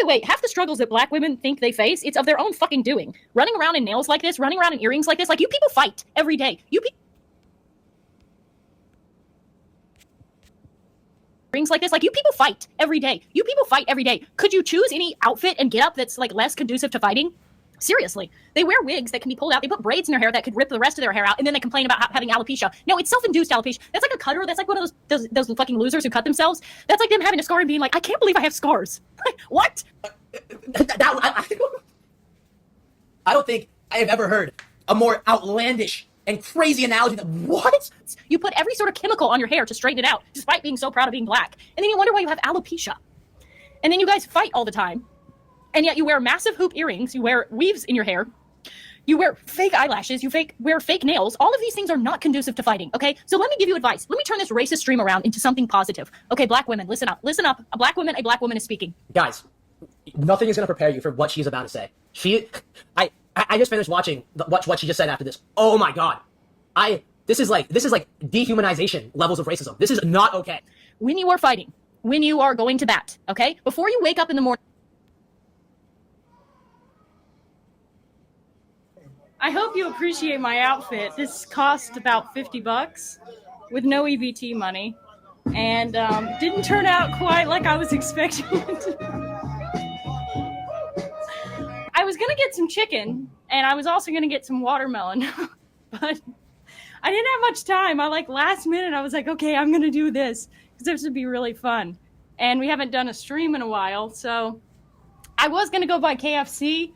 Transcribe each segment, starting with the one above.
the way, half the struggles that black women think they face, it's of their own fucking doing. Running around in nails like this, running around in earrings like this, like you people fight every day. Rings like this, like you people fight every day. You people fight every day. Could you choose any outfit and get up that's like less conducive to fighting? Seriously, they wear wigs that can be pulled out. They put braids in their hair that could rip the rest of their hair out, and then they complain about having alopecia. No, it's self-induced alopecia. That's like a cutter. That's like one of those fucking losers who cut themselves. That's like them having a scar and being like, I can't believe I have scars. What? I don't think I have ever heard a more outlandish and crazy analogy than what? You put every sort of chemical on your hair to straighten it out, despite being so proud of being black. And then you wonder why you have alopecia. And then you guys fight all the time. And yet you wear massive hoop earrings, you wear weaves in your hair, you wear fake eyelashes, you wear fake nails. All of these things are not conducive to fighting, okay? So let me give you advice. Let me turn this racist stream around into something positive. Okay, black women, listen up. Listen up. A black woman is speaking. Guys, nothing is going to prepare you for what she's about to say. I just finished watching what she just said after this. Oh my God. This is like dehumanization levels of racism. This is not okay. When you are fighting, when you are going to bat, okay? Before you wake up in the morning, I hope you appreciate my outfit. This cost about $50 with no EBT money, and didn't turn out quite like I was expecting it to. I was gonna get some chicken, and I was also gonna get some watermelon, but I didn't have much time. Last minute, I was like, okay, I'm gonna do this because this would be really fun. And we haven't done a stream in a while, so I was gonna go buy KFC.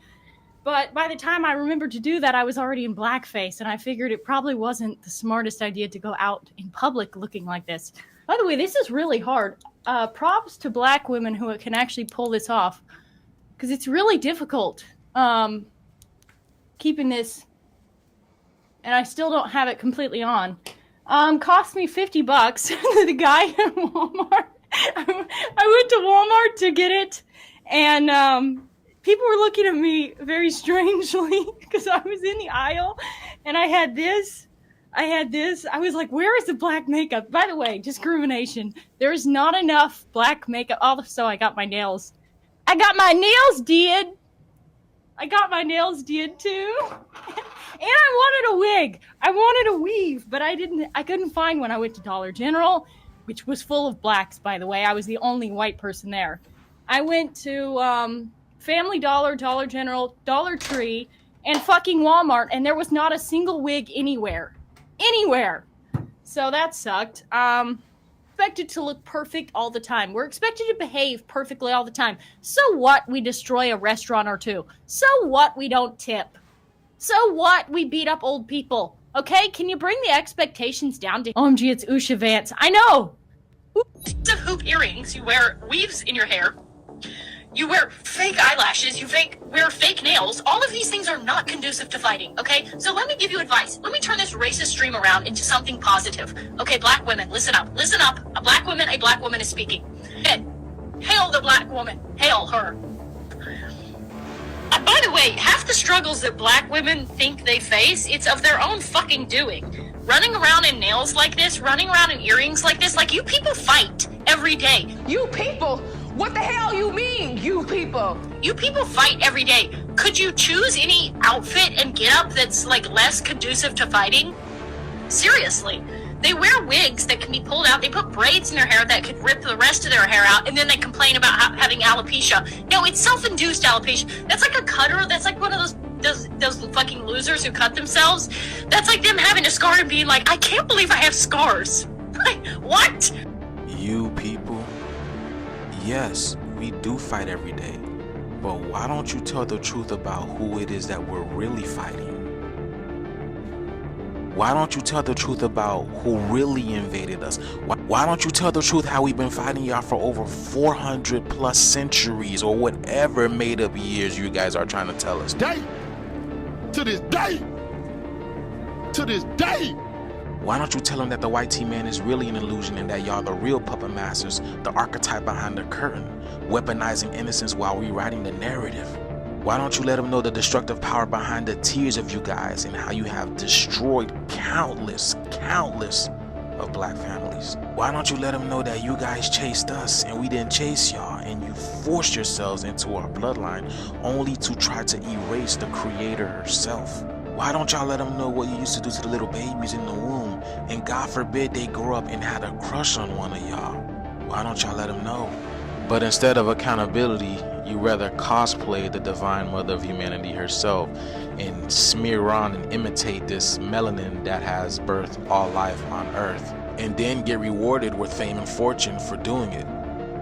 But by the time I remembered to do that, I was already in blackface, and I figured it probably wasn't the smartest idea to go out in public looking like this. By the way, this is really hard. Props to black women who can actually pull this off, because it's really difficult keeping this, and I still don't have it completely on. Cost me $50. The guy at Walmart, I went to Walmart to get it, and people were looking at me very strangely because I was in the aisle and I had this. I was like, where is the black makeup? By the way, discrimination. There is not enough black makeup. Also, I got my nails. I got my nails did too. And I wanted a wig. I wanted a weave, but I couldn't find one. I went to Dollar General, which was full of blacks, by the way. I was the only white person there. I went to Family Dollar, Dollar General, Dollar Tree, and fucking Walmart, and there was not a single wig anywhere. So that sucked. Expected to look perfect all the time. We're expected to behave perfectly all the time. So what? We destroy a restaurant or two. So what? We don't tip. So what? We beat up old people. Okay? Can you bring the expectations down to... OMG, it's Usha Vance. I know! Hoop earrings. You wear weaves in your hair. You wear fake eyelashes, wear fake nails. All of these things are not conducive to fighting, okay? So let me give you advice. Let me turn this racist stream around into something positive. Okay, black women, listen up. Listen up. A black woman is speaking. Hail the black woman. Hail her. By the way, half the struggles that black women think they face, it's of their own fucking doing. Running around in nails like this, running around in earrings like this, like you people fight every day. You people? What the hell you mean, you people? You people fight every day. Could you choose any outfit and get up that's like less conducive to fighting? Seriously. They wear wigs that can be pulled out. They put braids in their hair that could rip the rest of their hair out, and then they complain about having alopecia. No, it's self-induced alopecia. That's like a cutter. That's like one of those fucking losers who cut themselves. That's like them having a scar and being like, I can't believe I have scars. Like, what? You people, yes, we do fight every day, but why don't you tell the truth about who it is that we're really fighting? Why don't you tell the truth about who really invaded us? Why don't you tell the truth how we've been fighting y'all for over 400 plus centuries or whatever made up years you guys are trying to tell us? To this day. Why don't you tell them that the white T-man is really an illusion and that y'all the real puppet masters, the archetype behind the curtain, weaponizing innocence while rewriting the narrative? Why don't you let them know the destructive power behind the tears of you guys and how you have destroyed countless of black families? Why don't you let them know that you guys chased us and we didn't chase y'all, and you forced yourselves into our bloodline only to try to erase the creator herself. Why don't y'all let them know what you used to do to the little babies in the womb, and God forbid they grow up and had a crush on one of y'all? Why don't y'all let them know? But instead of accountability, you rather cosplay the divine mother of humanity herself and smear on and imitate this melanin that has birthed all life on earth, and then get rewarded with fame and fortune for doing it.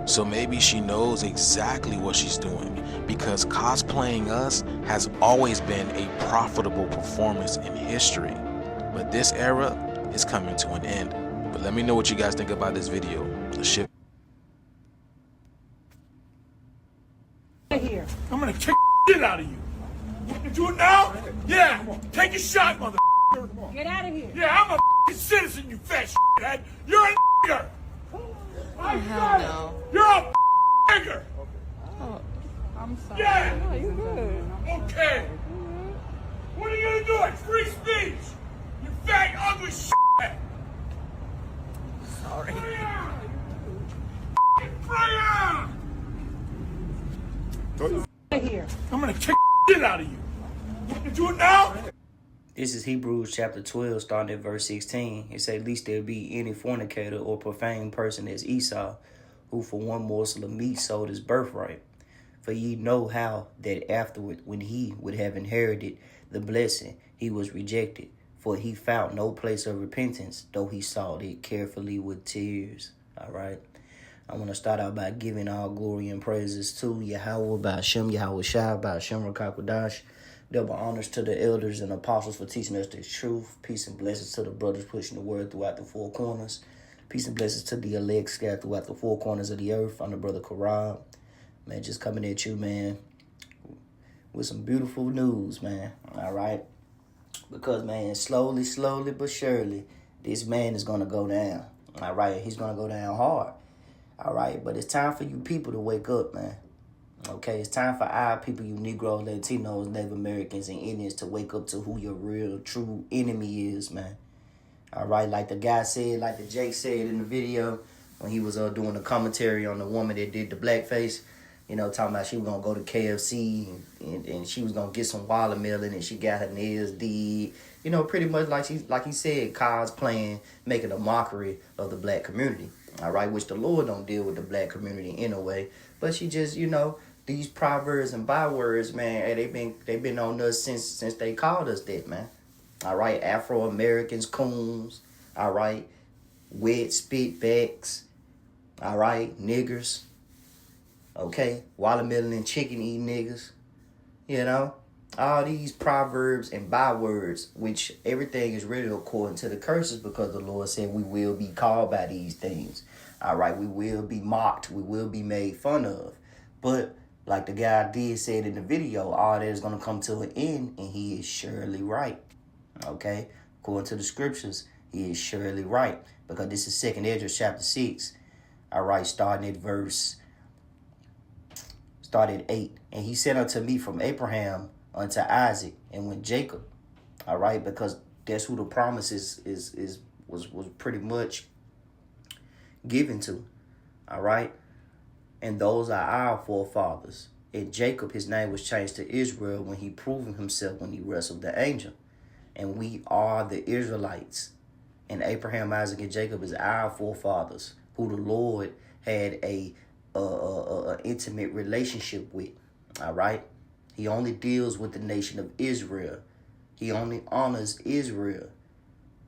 So maybe she knows exactly what she's doing, because cosplaying us has always been a profitable performance in history. But this era is coming to an end. But let me know what you guys think about this video. Let's ship. Here. I'm gonna kick the shit out of you. You wanna do it now? Yeah. Take a shot, mother. Get out of here. Yeah, I'm a citizen, you fat shithead. You're a nigger. Hell no. You're a nigger. I'm sorry. Yeah. No, you good. Okay. What are you gonna do? It's free speech. You fat, ugly shithead. Sorry. Freya! Here. I'm gonna kick the shit out of you. You wanna do it now? This is Hebrews chapter 12, starting at verse 16. It says, "Least there be any fornicator or profane person as Esau, who for one morsel of meat sold his birthright. For ye know how that afterward, when he would have inherited the blessing, he was rejected. For he found no place of repentance, though he sought it carefully with tears." All right. I want to start out by giving all glory and praises to Yahweh, Ba'ashem, Yahweh Shai, Ba'ashem, Rakakwadash. Double honors to the elders and apostles for teaching us the truth. Peace and blessings to the brothers pushing the word throughout the four corners. Peace and blessings to the elect scattered throughout the four corners of the earth. I'm the brother Karab. Man, just coming at you, man, with some beautiful news, man. All right? Because, man, slowly but surely, this man is going to go down. All right? He's going to go down hard. All right? But it's time for you people to wake up, man. Okay, it's time for our people, you Negroes, Latinos, Native Americans, and Indians to wake up to who your real, true enemy is, man. All right, like the guy said, like the Jake said in the video when he was doing the commentary on the woman that did the blackface, you know, talking about she was going to go to KFC and she was going to get some watermelon and she got her nails did. You know, pretty much like he said, cosplaying, making a mockery of the black community. All right, which the Lord don't deal with the black community in a way. But she just, you know, these proverbs and bywords, man, they've been on us since they called us that, man. All right, Afro-Americans, coons, all right, wet spitbacks, all right, niggers, okay, watermelon and chicken eating niggas, you know, all these proverbs and bywords, which everything is really according to the curses, because the Lord said we will be called by these things. All right, we will be mocked, we will be made fun of, but like the guy did said in the video, all that is going to come to an end, and he is surely right. Okay? According to the scriptures, he is surely right. Because this is 2nd Ezra chapter 6. All right, starting at 8. "And he said unto me from Abraham unto Isaac, and when Jacob," all right, because that's who the promise was pretty much given to. All right? "And those are our forefathers. And Jacob, his name was changed to Israel when he proved himself when he wrestled the angel. And we are the Israelites. And Abraham, Isaac, and Jacob is our forefathers, who the Lord had a intimate relationship with." All right? He only deals with the nation of Israel. He only honors Israel.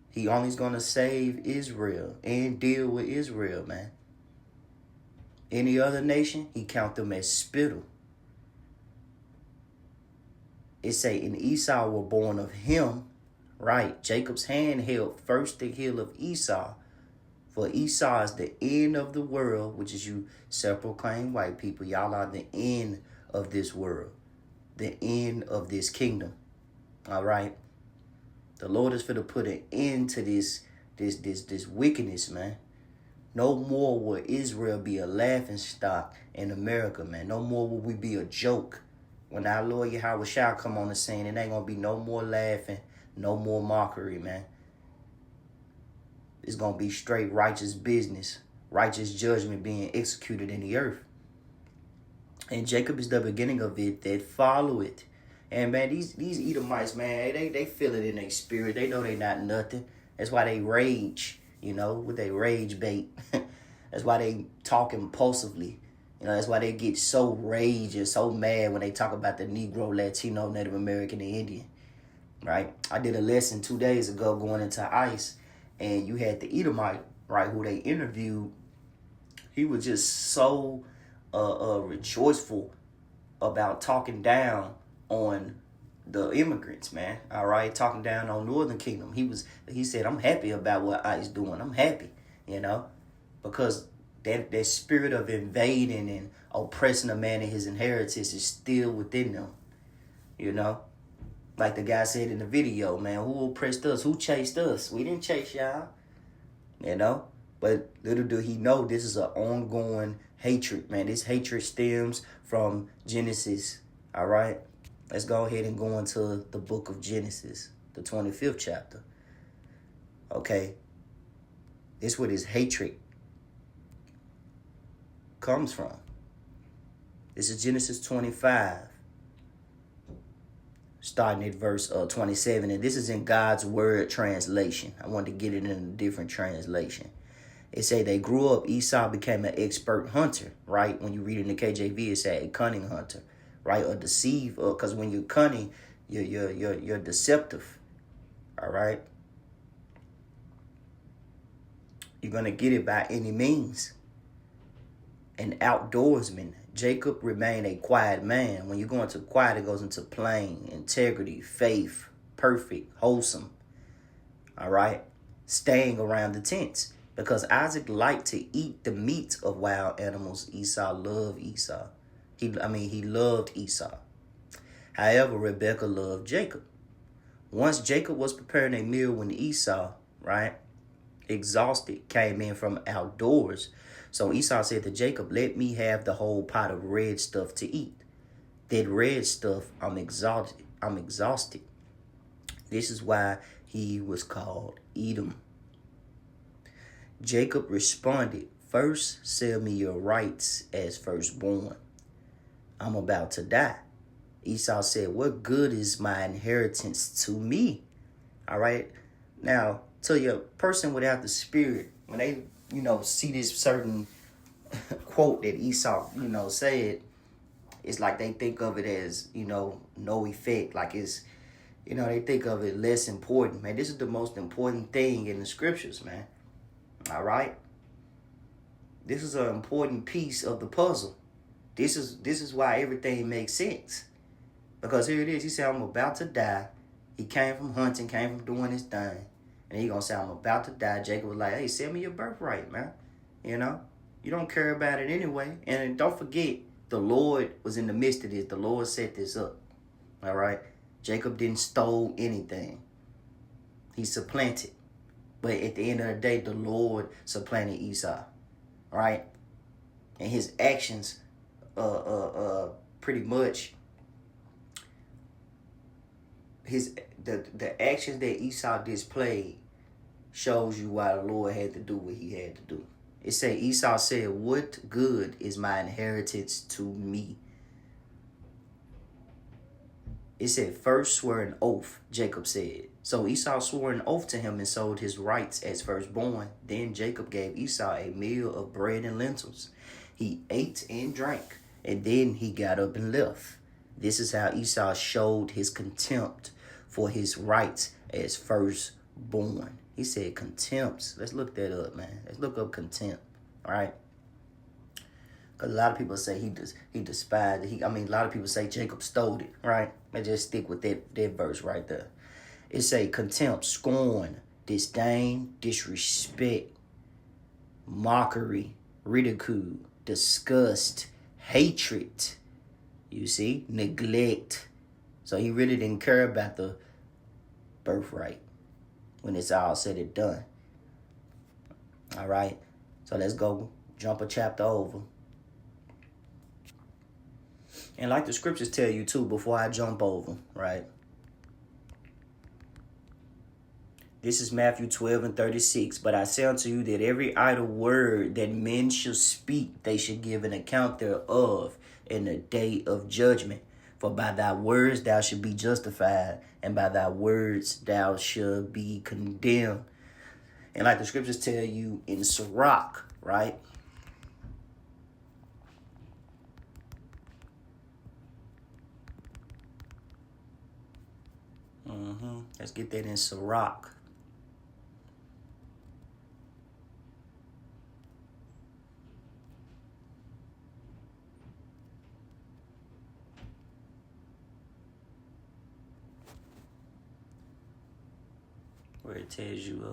He only is going to save Israel and deal with Israel, man. Any other nation, he count them as spittle. It say, "And Esau were born of him," right? Jacob's hand held first the heel of Esau. "For Esau is the end of the world," which is you self-proclaimed white people. Y'all are the end of this world. The end of this kingdom. All right? The Lord is finna put an end to this wickedness, man. No more will Israel be a laughing stock in America, man. No more will we be a joke. When our Lord Yahweh shall come on the scene, it ain't going to be no more laughing, no more mockery, man. It's going to be straight righteous business, righteous judgment being executed in the earth. And Jacob is the beginning of it that follow it. And man, these Edomites, man, they feel it in their spirit. They know they not nothing. That's why they rage, with their rage bait. That's why they talk impulsively. That's why they get so rage and so mad when they talk about the Negro, Latino, Native American, and Indian. Right? I did a lesson 2 days ago going into ICE, and you had the Edomite, right, who they interviewed. He was just so rejoiceful about talking down on the immigrants, man. All right, talking down on Northern Kingdom. He said, I'm happy about what ICE doing. I'm happy, because that spirit of invading and oppressing a man and his inheritance is still within them, Like the guy said in the video, man, who oppressed us? Who chased us? We didn't chase y'all, But little do he know this is an ongoing hatred, man. This hatred stems from Genesis, all right? Let's go ahead and go into the book of Genesis, the 25th chapter. Okay? This is where this hatred comes from. This is Genesis 25, starting at verse 27. And this is in God's Word translation. I wanted to get it in a different translation. It say they grew up. Esau became an expert hunter, right? When you read it in the KJV, it say a cunning hunter, right? Or deceive, because when you're cunning, you're deceptive, all right? You're gonna get it by any means. An outdoorsman. Jacob remained a quiet man. When you go into quiet, it goes into plain, integrity, faith, perfect, wholesome, all right? Staying around the tents. Because Isaac liked to eat the meat of wild animals. Esau loved Esau. He loved Esau. However, Rebekah loved Jacob. Once Jacob was preparing a meal when Esau, right, exhausted, came in from outdoors. So Esau said to Jacob, let me have the whole pot of red stuff to eat. That red stuff, I'm exhausted. This is why he was called Edom. Jacob responded, first sell me your rights as firstborn. I'm about to die. Esau said, what good is my inheritance to me? All right. Now, to your person without the spirit, when they, see this certain quote that Esau, said, it's like they think of it as, no effect. Like it's, they think of it less important. Man, this is the most important thing in the scriptures, man. All right. This is an important piece of the puzzle. This is why everything makes sense. Because here it is. He said, I'm about to die. He came from hunting, came from doing his thing. And he gonna say, I'm about to die. Jacob was like, hey, send me your birthright, man. You don't care about it anyway. And don't forget, the Lord was in the midst of this. The Lord set this up. All right. Jacob didn't stole anything. He supplanted. But at the end of the day, the Lord supplanted Esau, right? And his actions, pretty much, the actions that Esau displayed shows you why the Lord had to do what he had to do. It said, Esau said, what good is my inheritance to me? It said, first swear an oath, Jacob said. So Esau swore an oath to him and sold his rights as firstborn. Then Jacob gave Esau a meal of bread and lentils. He ate and drank, and then he got up and left. This is how Esau showed his contempt for his rights as firstborn. He said contempt. Let's look that up, man. Let's look up contempt, all right? Because a lot of people say he despised it. A lot of people say Jacob stole it, right? Let's just stick with that verse right there. It say contempt, scorn, disdain, disrespect, mockery, ridicule, disgust, hatred. You see? Neglect. So he really didn't care about the birthright when it's all said and done. All right? So let's go jump a chapter over. And like the scriptures tell you too, before I jump over, right? This is Matthew 12:36. But I say unto you that every idle word that men shall speak, they should give an account thereof. in the day of judgment. For by thy words thou shalt be justified, and by thy words thou shalt be condemned. And like the scriptures tell you in Sirach, right? Let's get that in Sirach. Where it tells you,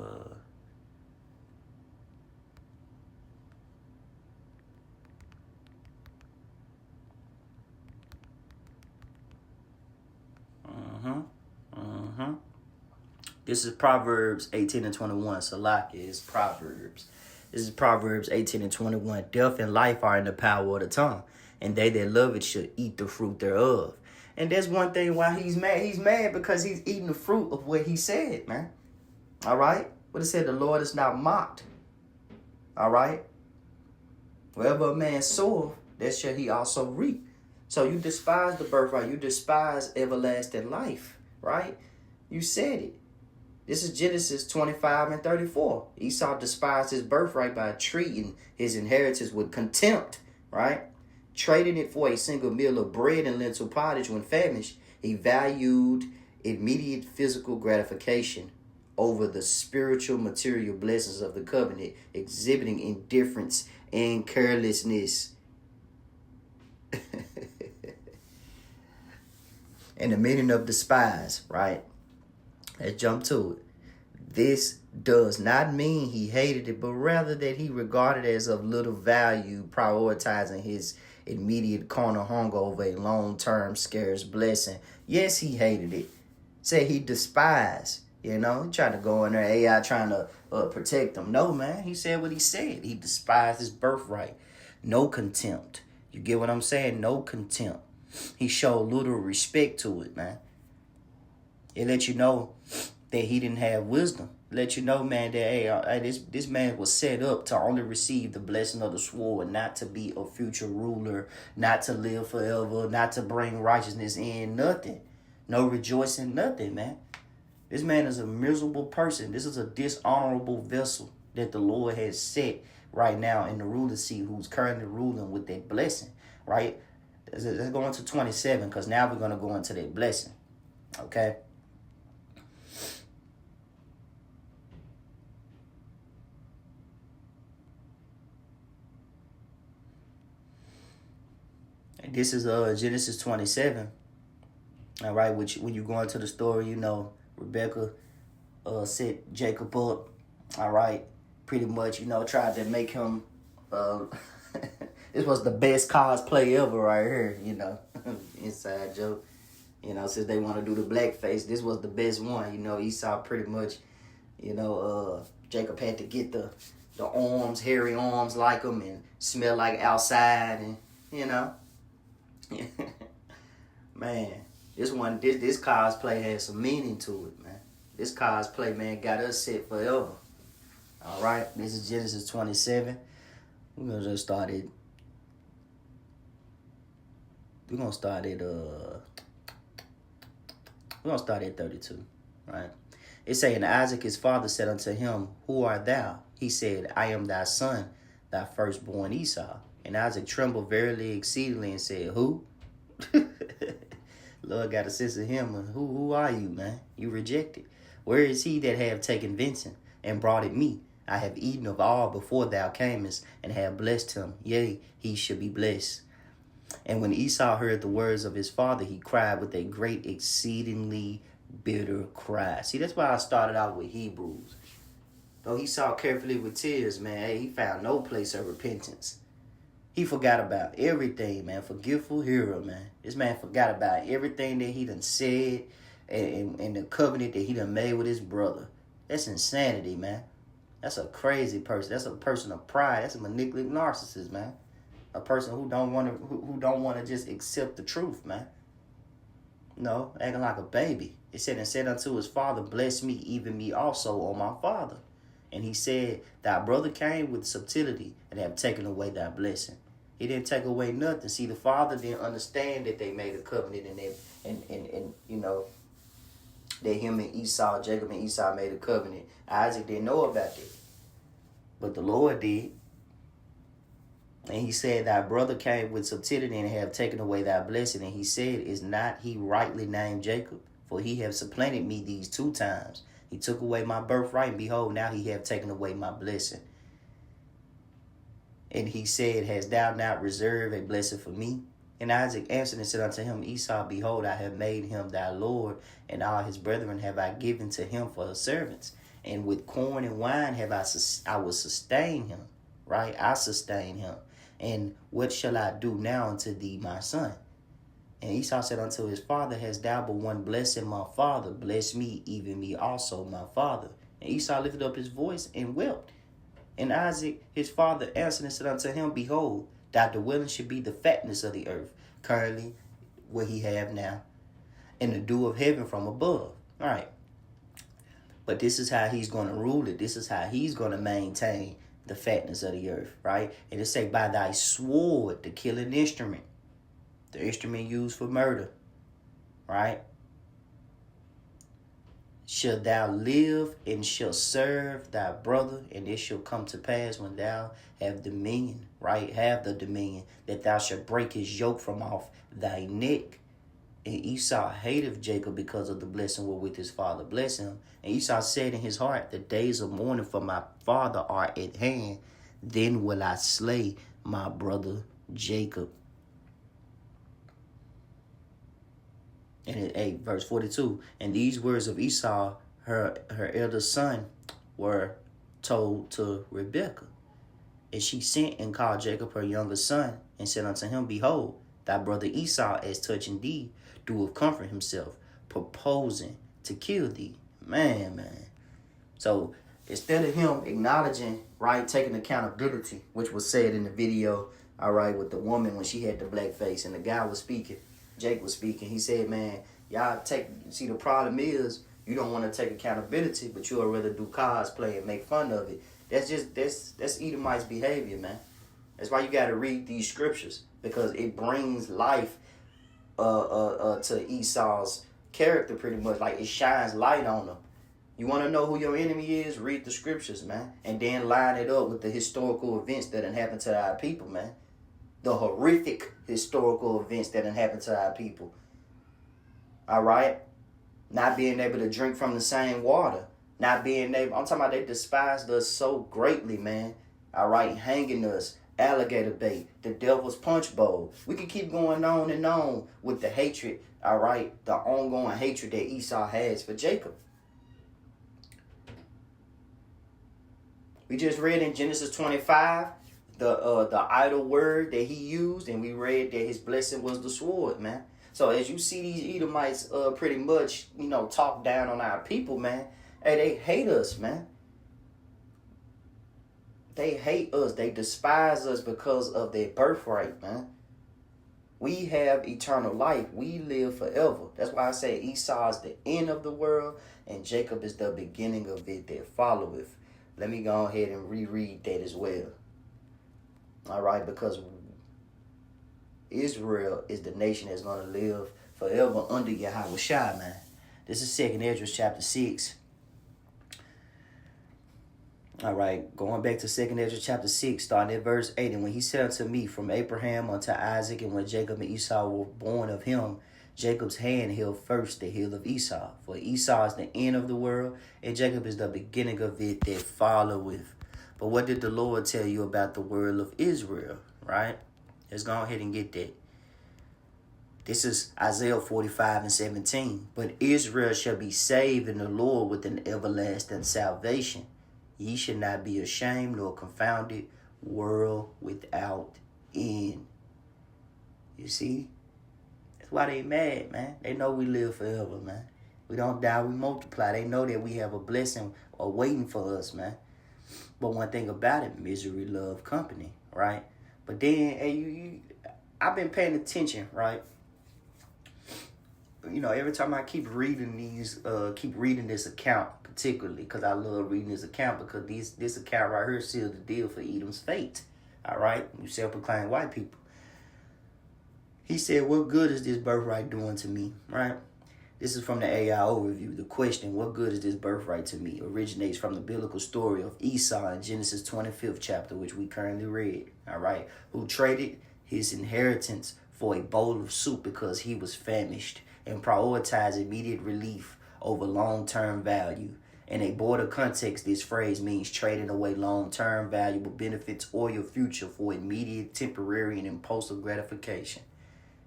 This is Proverbs 18 and 21. Salak is Proverbs. This is Proverbs 18 and 21. Death and life are in the power of the tongue, and they that love it should eat the fruit thereof. And that's one thing why he's mad. He's mad because he's eating the fruit of what he said, man. All right? What it said, the Lord is not mocked. All right? Wherever a man soweth, that shall he also reap. So you despise the birthright. You despise everlasting life, right? You said it. This is Genesis 25 and 34. Esau despised his birthright by treating his inheritance with contempt, right? Trading it for a single meal of bread and lentil pottage when famished, he valued immediate physical gratification over the spiritual material blessings of the covenant, exhibiting indifference and carelessness. And the meaning of despise, right? Let's jump to it. This does not mean he hated it, but rather that he regarded it as of little value, prioritizing his immediate carnal hunger over a long-term scarce blessing. Yes, he hated it. Say he despised, you know, trying to go in there, AI trying to protect him. No, man, he said what he said. He despised his birthright. No contempt. You get what I'm saying? No contempt. He showed little respect to it, man. It let you know that he didn't have wisdom. Let you know, man, that hey, this man was set up to only receive the blessing of the sword, not to be a future ruler, not to live forever, not to bring righteousness in, nothing. No rejoicing, nothing, man. This man is a miserable person. This is a dishonorable vessel that the Lord has set right now in the ruler seat, who's currently ruling with that blessing, right? Let's go into 27, because now we're going to go into that blessing, okay? And this is Genesis 27, all right? Which, when you go into the story, you know, Rebecca set Jacob up, all right? Pretty much, you know, tried to make him... This was the best cosplay ever right here, you know. Inside joke. You know, since they want to do the blackface, this was the best one. You know, Esau pretty much, you know, Jacob had to get the arms, hairy arms like him, and smell like outside, and, you know. Man, this cosplay has some meaning to it, man. This cosplay, man, got us set forever. All right, this is Genesis 27. We're going to just start it. We're gonna start at 32, right? It say, and Isaac his father said unto him, Who art thou? He said, I am thy son, thy firstborn Esau. And Isaac trembled verily exceedingly and said, Who? Lord got a sense of him. Who are you, man? You rejected. Where is he that have taken venison and brought it me? I have eaten of all before thou camest, and have blessed him. Yea, he shall be blessed. And when Esau heard the words of his father, he cried with a great, exceedingly bitter cry. See, that's why I started out with Hebrews. Though he saw carefully with tears, man, hey, he found no place of repentance. He forgot about everything, man. Forgetful hero, man. This man forgot about everything that he done said and the covenant that he done made with his brother. That's insanity, man. That's a crazy person. That's a person of pride. That's a manipulative narcissist, man. A person who don't want to just accept the truth, man. No, acting like a baby. It said, and said unto his father, Bless me, even me also, O my father. And he said, Thy brother came with subtlety and have taken away thy blessing. He didn't take away nothing. See, the father didn't understand that they made a covenant and you know, that him and Esau, Jacob and Esau made a covenant. Isaac didn't know about that. But the Lord did. And he said, thy brother came with subtlety and have taken away thy blessing. And he said, is not he rightly named Jacob? For he have supplanted me these 2 times. He took away my birthright, and behold, now he have taken away my blessing. And he said, hast thou not reserved a blessing for me? And Isaac answered and said unto him, Esau, behold, I have made him thy Lord, and all his brethren have I given to him for his servants. And with corn and wine I will sustain him, right? I sustain him. And what shall I do now unto thee, my son? And Esau said unto his father, hast thou but one blessing, my father? Bless me, even me also, my father. And Esau lifted up his voice and wept. And Isaac, his father, answered and said unto him, behold, thy dwelling should be the fatness of the earth, currently what he have now, and the dew of heaven from above. All right. But this is how he's going to rule it. This is how he's going to maintain the fatness of the earth, right? And it say, by thy sword, the killing instrument, the instrument used for murder, right? Shall thou live and shall serve thy brother, and it shall come to pass when thou have dominion, right? Have the dominion, that thou shalt break his yoke from off thy neck. And Esau hated Jacob because of the blessing wherewith his father blessed him. And Esau said in his heart, the days of mourning for my father are at hand. Then will I slay my brother Jacob. And verse 42. And these words of Esau, her eldest son, were told to Rebekah. And she sent and called Jacob her youngest son, and said unto him, behold, thy brother Esau, as touching thee, doeth comfort himself, proposing to kill thee. Man. So instead of him acknowledging, right, taking accountability, which was said in the video, all right, with the woman when she had the black face and the guy was speaking, Jake was speaking, he said, man, see, the problem is you don't want to take accountability, but you'll rather do cosplay and make fun of it. That's Edomite's behavior, man. That's why you got to read these scriptures, because it brings life to Esau's character, pretty much. Like, it shines light on him. You want to know who your enemy is? Read the scriptures, man. And then line it up with the historical events that done happened to our people, man. The horrific historical events that done happened to our people. All right? Not being able to drink from the same water. Not being able... I'm talking about they despised us so greatly, man. All right? Hanging us. Alligator bait. The devil's punch bowl. We can keep going on and on with the hatred. All right? The ongoing hatred that Esau has for Jacob. We just read in Genesis 25 the idle word that he used, and we read that his blessing was the sword, man. So as you see these Edomites pretty much, talk down on our people, man, hey, they hate us, man. They hate us. They despise us because of their birthright, man. We have eternal life. We live forever. That's why I say Esau is the end of the world, and Jacob is the beginning of it that followeth. Let me go ahead and reread that as well. All right, because Israel is the nation that's going to live forever under Yahweh Shai, man. This is 2nd Ezra chapter 6. All right, going back to 2nd Ezra chapter 6, starting at verse 8. And when he said unto me, from Abraham unto Isaac, and when Jacob and Esau were born of him, Jacob's hand held first the heel of Esau. For Esau is the end of the world, and Jacob is the beginning of it that followeth. But what did the Lord tell you about the world of Israel, right? Let's go ahead and get that. This is Isaiah 45:17. But Israel shall be saved in the Lord with an everlasting salvation. Ye should not be ashamed nor confounded, world without end. You see? That's why they mad, man. They know we live forever, man. We don't die, we multiply. They know that we have a blessing waiting for us, man. But one thing about it, misery love company, right? But then, I've been paying attention, right? Every time I keep reading this account, particularly because I love reading this account, because this account right here seals the deal for Edom's fate, All right? You self-proclaimed white people. He said, what good is this birthright doing to me? Right? This is from the AI overview. The question, what good is this birthright to me, originates from the biblical story of Esau in Genesis 25th chapter, which we currently read. All right? Who traded his inheritance for a bowl of soup because he was famished and prioritized immediate relief over long-term value. In a broader context, this phrase means trading away long-term valuable benefits or your future for immediate, temporary, and impulsive gratification.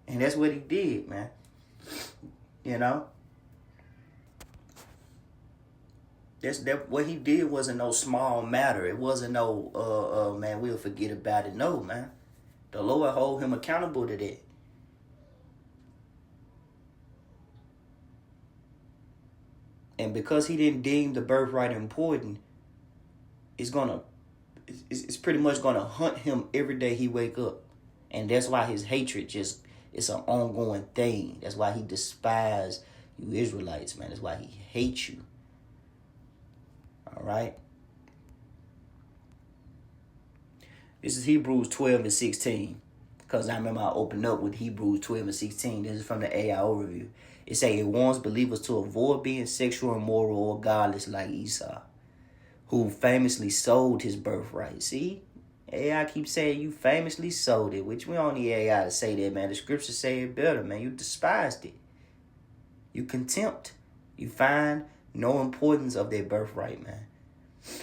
And that's what he did, man. You know? That what he did wasn't no small matter. It wasn't no, man, we'll forget about it. No, man. The Lord hold him accountable to that. And because he didn't deem the birthright important, it's pretty much gonna hunt him every day he wake up. And that's why his hatred it's an ongoing thing. That's why he despises you Israelites, man. That's why he hates you. All right. This is Hebrews 12 and 16. Because I remember I opened up with Hebrews 12 and 16. This is from the AI overview. It says it warns believers to avoid being sexual, immoral, or godless like Esau, who famously sold his birthright. See? AI keeps saying you famously sold it, which we don't need AI to say that, man. The scriptures say it better, man. You despised it. You contempt. You find no importance of their birthright, man.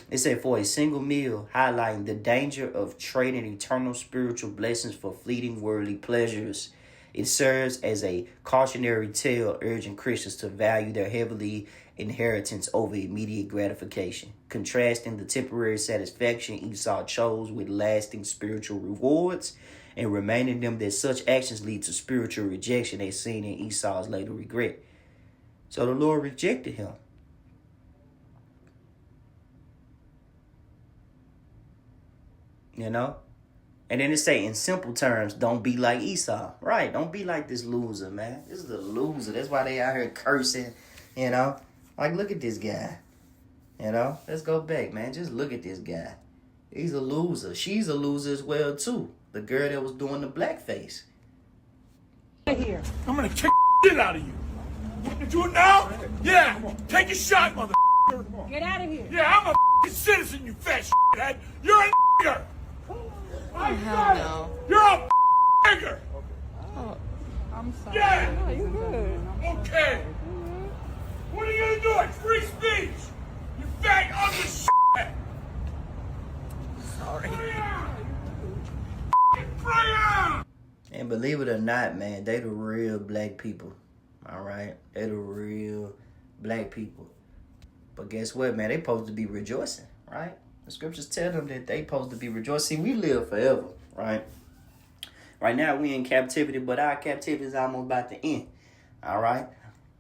It said for a single meal, highlighting the danger of trading eternal spiritual blessings for fleeting worldly pleasures. It serves as a cautionary tale urging Christians to value their heavenly inheritance over immediate gratification, contrasting the temporary satisfaction Esau chose with lasting spiritual rewards, and reminding them that such actions lead to spiritual rejection as seen in Esau's later regret. So the Lord rejected him. You know? And then it say, in simple terms, don't be like Esau. Right, don't be like this loser, man. This is a loser. That's why they out here cursing, you know? Like, look at this guy. You know? Let's go back, man. Just look at this guy. He's a loser. She's a loser as well, too. The girl that was doing the blackface. I'm gonna kick the shit out of you. You want to do it now? Yeah. Take a shot, mother. Get out of here. Yeah, I'm a citizen, you fat shithead. You're a nigger. I said no. You're a nigger. Oh, I'm sorry. Yeah. No, you good. Okay. What are you gonna do? It's free speech. You fat ugly shithead. Sorry. And believe it or not, man, they the real black people. All right? They the real black people. But guess what, man? They supposed to be rejoicing, right? The scriptures tell them that they supposed to be rejoicing. We live forever, right? Right now, we in captivity, but our captivity is almost about to end, all right?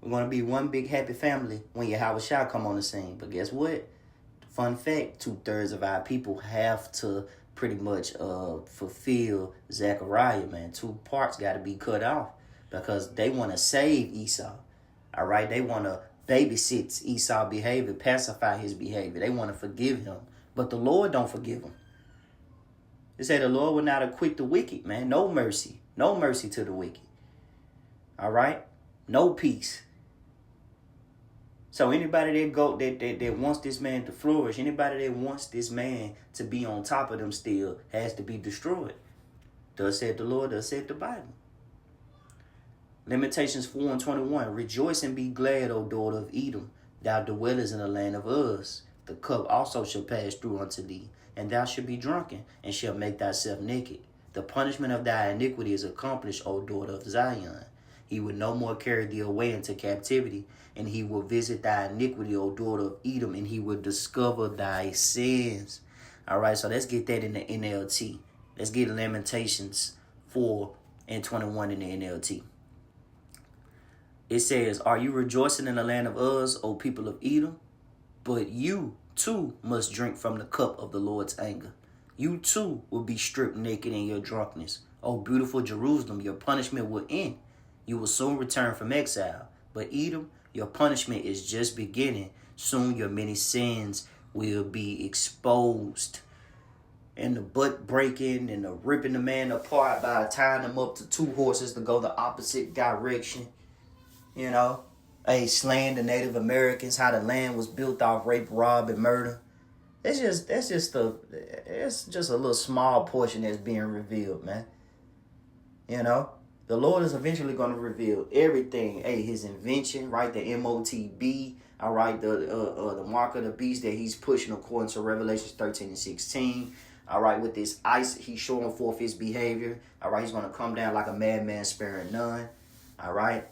We're going to be one big happy family when Yahweh shall come on the scene. But guess what? Fun fact, 2/3 of our people have to pretty much fulfill Zechariah, man. 2 parts got to be cut off because they want to save Esau, all right? They want to babysit Esau's behavior, pacify his behavior. They want to forgive him. But the Lord don't forgive him. It said the Lord will not acquit the wicked, man. No mercy. No mercy to the wicked. All right? No peace. So anybody that wants this man to flourish, anybody that wants this man to be on top of them still has to be destroyed. Thus said the Lord, thus said the Bible. Lamentations 4:21. Rejoice and be glad, O daughter of Edom, thou dwellest in the land of Uz. The cup also shall pass through unto thee, and thou shalt be drunken, and shalt make thyself naked. The punishment of thy iniquity is accomplished, O daughter of Zion. He will no more carry thee away into captivity, and he will visit thy iniquity, O daughter of Edom, and he will discover thy sins. All right, so let's get that in the NLT. Let's get Lamentations 4:21 in the NLT. It says, are you rejoicing in the land of Uz, O people of Edom? But you, too, must drink from the cup of the Lord's anger. You, too, will be stripped naked in your drunkenness. O beautiful Jerusalem, your punishment will end. You will soon return from exile. But Edom, your punishment is just beginning. Soon your many sins will be exposed. and the butt breaking and the ripping the man apart by tying him up to 2 horses to go the opposite direction. You know, hey, slaying the Native Americans, how the land was built off rape, rob, and murder. It's just a little small portion that's being revealed, man. You know, the Lord is eventually going to reveal everything. Hey, his invention, right? The MOTB, all right, the mark of the beast that he's pushing according to Revelations 13 and 16. All right, with this ice, he's showing forth his behavior. All right, he's going to come down like a madman, sparing none. All right.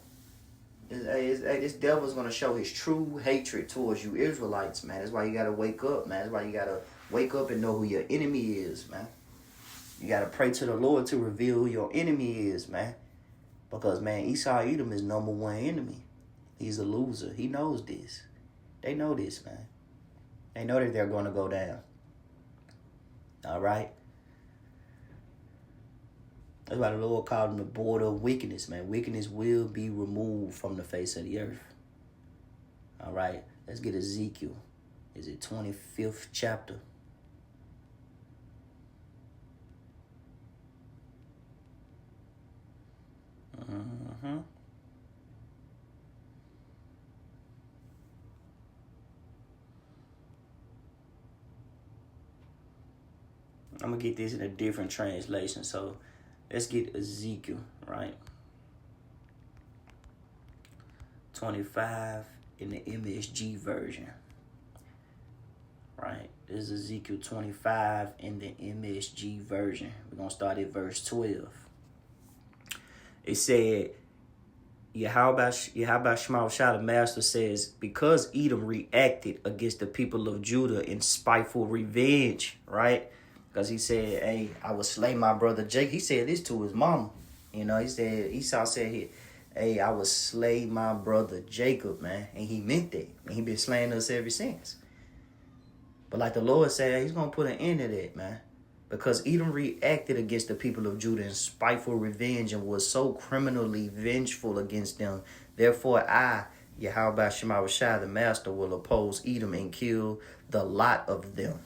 This devil's going to show his true hatred towards you Israelites, man. That's why you got to wake up, man. That's why you got to wake up and know who your enemy is, man. You got to pray to the Lord to reveal who your enemy is, man. Because, man, Esau Edom is #1 enemy. He's a loser. He knows this. They know this, man. They know that they're going to go down. All right? That's why the Lord called them the border of wickedness, man. Wickedness will be removed from the face of the earth. All right? Let's get Ezekiel. Is it 25th chapter? I'm going to get this in a different translation. So let's get Ezekiel, right? 25 in the MSG version. Right? This is Ezekiel 25 in the MSG version. We're going to start at verse 12. It said, Yahweh Shema the Master says, because Edom reacted against the people of Judah in spiteful revenge, right? Because he said, hey, I will slay my brother Jacob. He said this to his mama. You know, he said, Esau said, hey, I will slay my brother Jacob, man. And he meant that. And he been slaying us ever since. But like the Lord said, he's going to put an end to that, man. Because Edom reacted against the people of Judah in spiteful revenge and was so criminally vengeful against them. Therefore, I, Yahweh Shema the Master, will oppose Edom and kill the lot of them.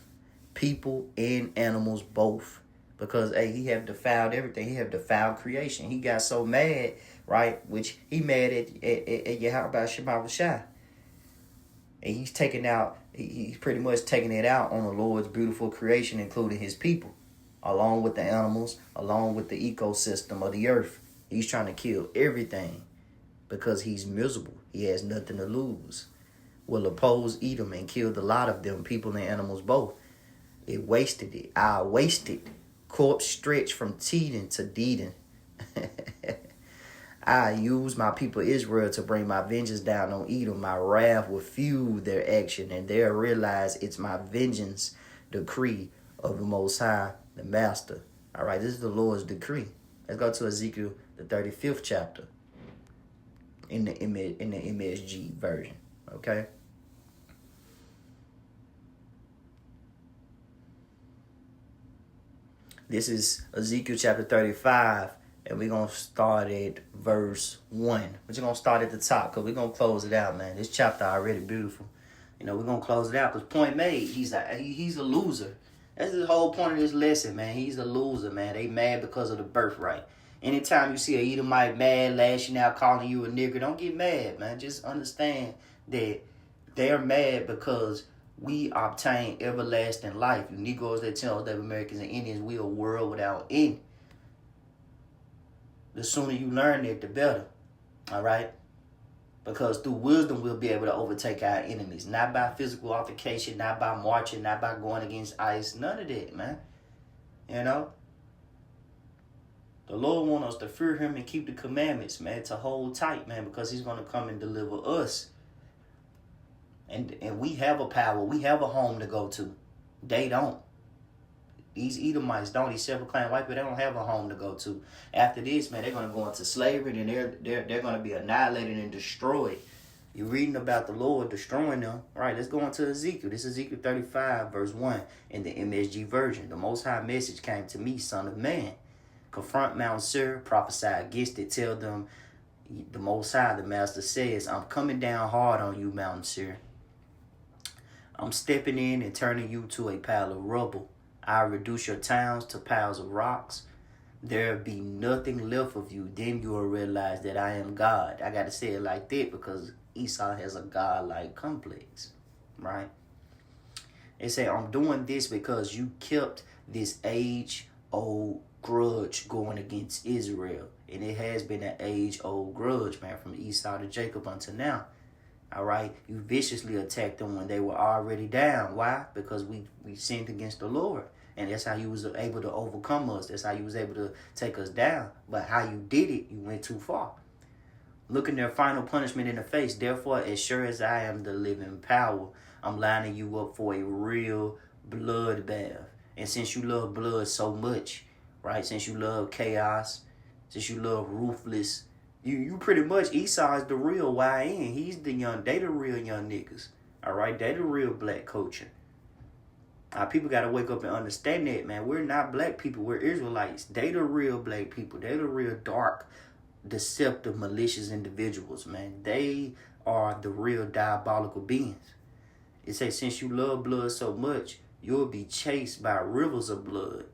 People and animals both. Because, hey, he have defiled everything. He have defiled creation. He got so mad, right? Which he mad at Yahweh Shema. And he's taking out, he's pretty much taking it out on the Lord's beautiful creation, including his people, along with the animals, along with the ecosystem of the earth. He's trying to kill everything because he's miserable. He has nothing to lose. Will oppose Edom and kill the lot of them, people and animals both. It wasted it. I wasted. Corpse stretched from Tedan to Dedan. I use my people Israel to bring my vengeance down on Edom. My wrath will fuel their action, and they'll realize it's my vengeance decree of the Most High, the Master. All right, this is the Lord's decree. Let's go to Ezekiel, the 35th chapter, in the MSG version. Okay. This is Ezekiel chapter 35. And we're going to start at verse 1. We're just going to start at the top because we're going to close it out, man. This chapter already beautiful. You know, we're going to close it out because point made. He's a loser. That's the whole point of this lesson, man. He's a loser, man. They mad because of the birthright. Anytime you see a Edomite mad, lashing out, calling you a nigger, don't get mad, man. Just understand that they're mad because we obtain everlasting life. You Negroes that tell us that Americans and Indians, we a world without end. The sooner you learn it, the better. All right? Because through wisdom, we'll be able to overtake our enemies. Not by physical altercation, not by marching, not by going against ice. None of that, man. You know? The Lord wants us to fear him and keep the commandments, man. To hold tight, man. Because he's going to come and deliver us. And we have a power. We have a home to go to. They don't. These Edomites don't. These self-proclaimed white people, they don't have a home to go to. After this, man, they're going to go into slavery and they're going to be annihilated and destroyed. You're reading about the Lord destroying them. All right, let's go into Ezekiel. This is Ezekiel 35, verse 1 in the MSG version. The Most High message came to me, son of man. Confront Mount Seir, prophesy against it. Tell them the Most High, the Master says, I'm coming down hard on you, Mount Seir. I'm stepping in and turning you to a pile of rubble. I reduce your towns to piles of rocks. There'll be nothing left of you. Then you will realize that I am God. I got to say it like that because Esau has a God-like complex, right? They say, I'm doing this because you kept this age-old grudge going against Israel. And it has been an age-old grudge, man, from Esau to Jacob until now. All right? You viciously attacked them when they were already down. Why? Because we sinned against the Lord. And that's how you was able to overcome us. That's how you was able to take us down. But how you did it, you went too far. Looking their final punishment in the face. Therefore, as sure as I am the living power, I'm lining you up for a real bloodbath. And since you love blood so much, right? Since you love chaos, since you love ruthless, you pretty much, Esau is the real YN. He's the they the real young niggas. All right? They the real black culture. Our people got to wake up and understand that, man. We're not black people. We're Israelites. They the real black people. They the real dark, deceptive, malicious individuals, man. They are the real diabolical beings. It says, since you love blood so much, you'll be chased by rivers of blood.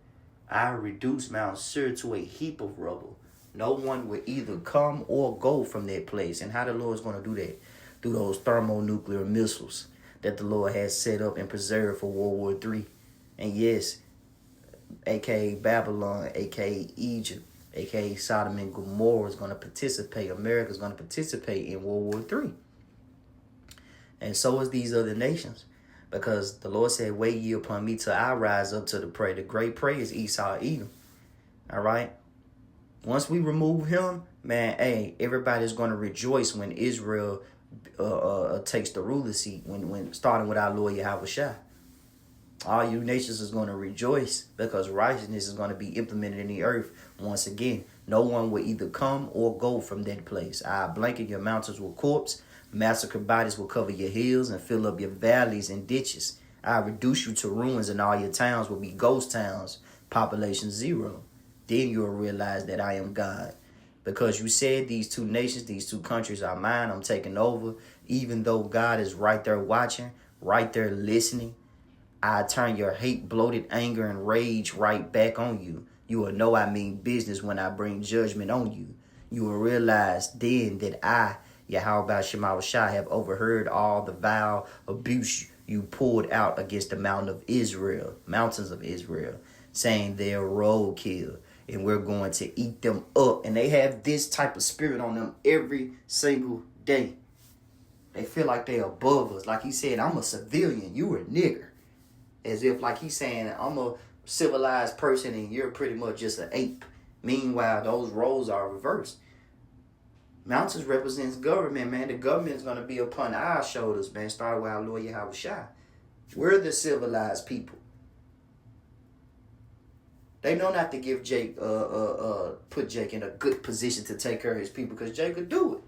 I reduce Mount Seir to a heap of rubble. No one will either come or go from that place. And how the Lord's going to do that? Through those thermonuclear missiles that the Lord has set up and preserved for World War III. And yes, a.k.a. Babylon, a.k.a. Egypt, a.k.a. Sodom and Gomorrah is going to participate. America's going to participate in World War III. And so is these other nations. Because the Lord said, wait ye upon me till I rise up to the prey. The great prey is Esau, Edom. All right? Once we remove him, man, hey, everybody's going to rejoice when Israel takes the ruler seat, when starting with our Lord Yahushua. All you nations is going to rejoice because righteousness is going to be implemented in the earth once again. No one will either come or go from that place. I blanket your mountains with corpse. Massacred bodies will cover your hills and fill up your valleys and ditches. I reduce you to ruins, and all your towns will be ghost towns, population 0. Then you'll realize that I am God. Because you said these two nations, these two countries are mine, I'm taking over. Even though God is right there watching, right there listening, I turn your hate, bloated anger, and rage right back on you. You will know I mean business when I bring judgment on you. You will realize then that I, Yahweh Shema Shai, have overheard all the vile abuse you poured out against the mountains of Israel, saying they're roadkill, and we're going to eat them up. And they have this type of spirit on them every single day. They feel like they're above us. Like he said, I'm a civilian, you a nigger. As if like he's saying, I'm a civilized person and you're pretty much just an ape. Meanwhile, those roles are reversed. Mountains represents government, man. The government's going to be upon our shoulders, man. Started with our Lord Yahushua. We're the civilized people. They know not to give Jake, put Jake in a good position to take care of his people because Jake could do it.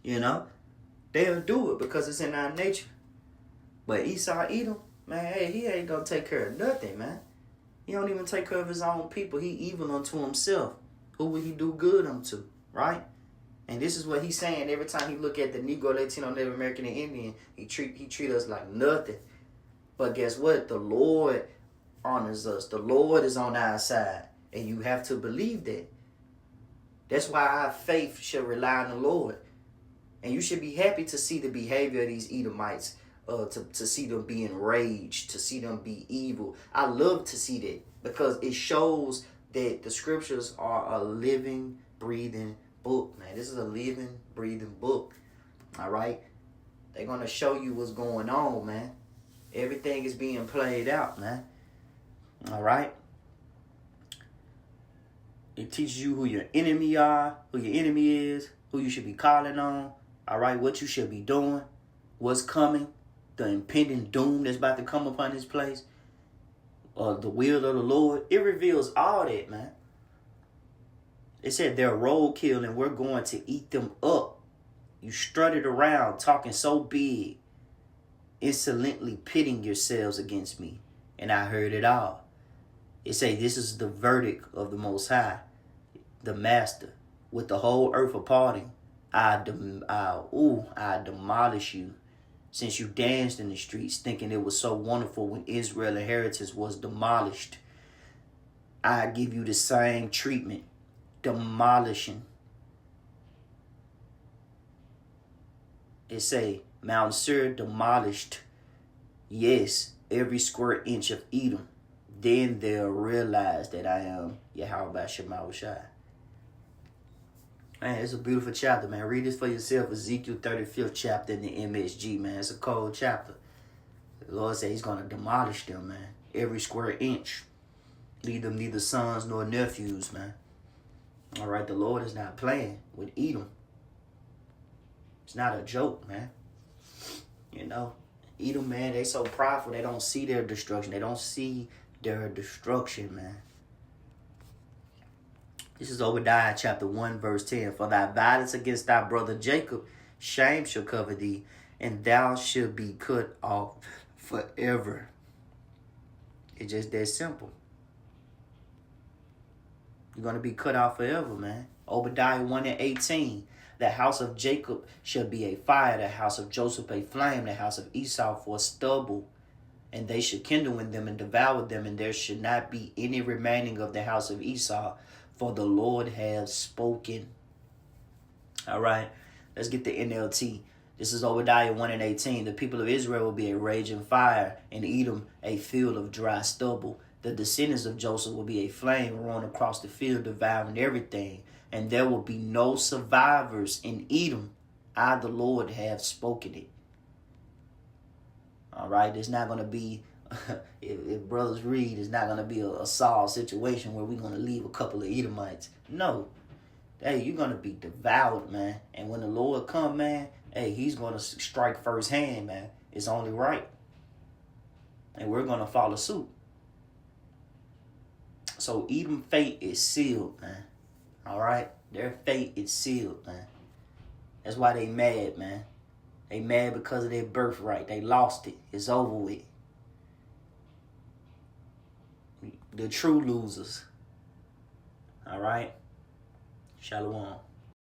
You know? They'll do it because it's in our nature. But Esau, Edom, man, hey, he ain't going to take care of nothing, man. He don't even take care of his own people. He evil unto himself. Who will he do good unto? Right? And this is what he's saying every time he look at the Negro, Latino, Native American, and Indian. He treat us like nothing. But guess what? The Lord honors us. The Lord is on our side. And you have to believe that. That's why our faith should rely on the Lord. And you should be happy to see the behavior of these Edomites. To see them be enraged. To see them be evil. I love to see that. Because it shows that the scriptures are a living, breathing book, man. This is a living, breathing book. All right? They're going to show you what's going on, man. Everything is being played out, man. All right? It teaches you who your enemy are, who your enemy is, who you should be calling on. All right? What you should be doing. What's coming. The impending doom that's about to come upon this place. The will of the Lord. It reveals all that, man. It said they're roadkill and we're going to eat them up. You strutted around talking so big, insolently pitting yourselves against me, and I heard it all. It say this is the verdict of the Most High, the Master, with the whole earth aparting. I demolish you, since you danced in the streets thinking it was so wonderful when Israel's inheritance was demolished, I give you the same treatment, demolishing. It say, Mount Seir demolished, yes, every square inch of Edom. Then they'll realize that I am Yahweh Shema Shai. Man, it's a beautiful chapter, man. Read this for yourself. Ezekiel 35th chapter in the MSG, man. It's a cold chapter. The Lord said he's going to demolish them, man. Every square inch. Leave them neither sons nor nephews, man. All right, the Lord is not playing with Edom. It's not a joke, man. You know, Edom, man, they so prideful. They don't see their destruction. They don't see their destruction, man. This is Obadiah chapter 1, verse 10. For thy violence against thy brother Jacob, shame shall cover thee, and thou shalt be cut off forever. It's just that simple. You're going to be cut off forever, man. Obadiah 1 and 18. The house of Jacob shall be a fire, the house of Joseph a flame, the house of Esau for stubble. And they should kindle in them and devour them, and there should not be any remaining of the house of Esau, for the Lord has spoken. All right, let's get the NLT. This is Obadiah 1 and 18. The people of Israel will be a raging fire, and Edom a field of dry stubble. The descendants of Joseph will be a flame roaring across the field, devouring everything. And there will be no survivors in Edom. I, the Lord, have spoken it. All right, there's not going to be, if brothers read, it's not going to be a Saul situation where we're going to leave a couple of Edomites. No. Hey, you're going to be devoured, man. And when the Lord come, man, hey, he's going to strike first hand, man. It's only right. And we're going to follow suit. So Edom fate is sealed, man. All right? Their fate is sealed, man. That's why they mad, man. They mad because of their birthright. They lost it. It's over with. The true losers. All right? Shalom.